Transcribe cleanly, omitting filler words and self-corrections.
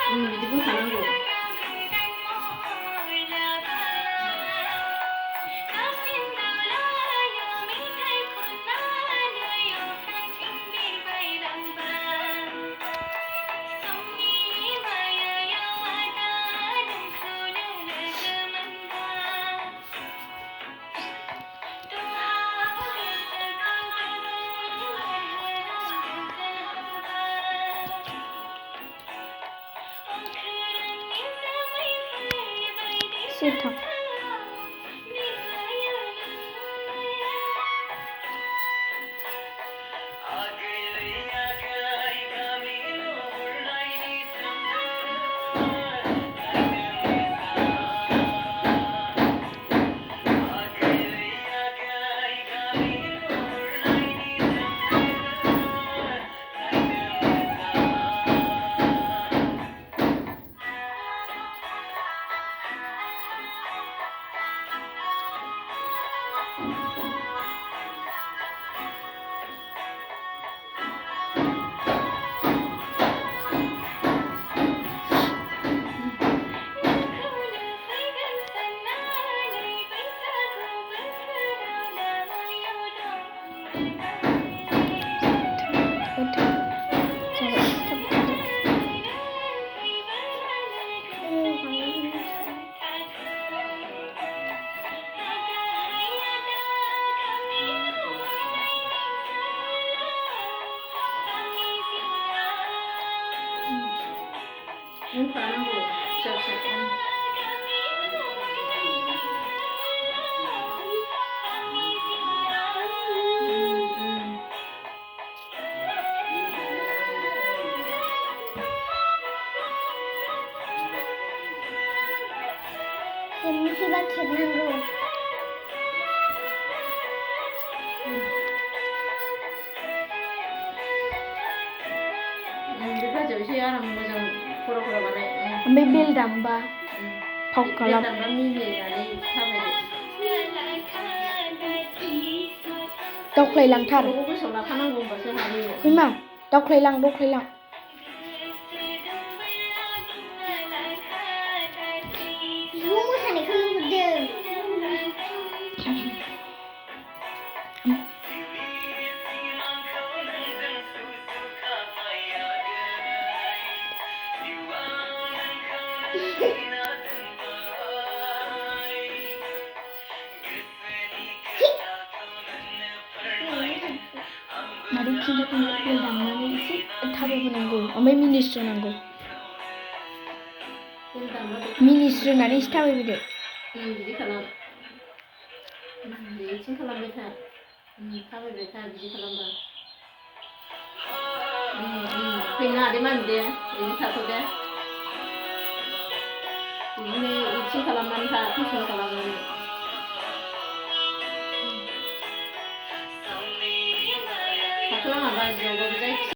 बिदि बुंखानांगौ। Sita. बुंखानांगौ फिसा फिसा। Musiba खेबनांगौ। बे बादियाव एसे आराम मोजां खरा बानाय। ओमफ्राय बेल दामबा फाव खालाम। बेल दामबा मिनिनानै थाबायदो। दावख्लायलांथार। बेखौ गोसोआव लाखानांगौ होनबासो हायो। फैमा दावख्लायलां दावख्लायलां। मोसानायखौ नुहुरदों। मारै खिन्थाखौ बेल दामनानै एसे थाबायबोनांगौ ओमफ्राय मिनिस्रोनांगौ। मिनिस्रोनानै एसे थाबायबोदो। बिदि खालाम। बिदिथिं खालामबाय था। थाबायबाय था बिदि खालामबा। फैनो नाङा दे मामि दे बिदि थाथ' दे। बिदिनो एक्टिं खालामनानै था फेसन खालामनानै। थाथ'नाङा बायजोआवबाबो जायखिजाया।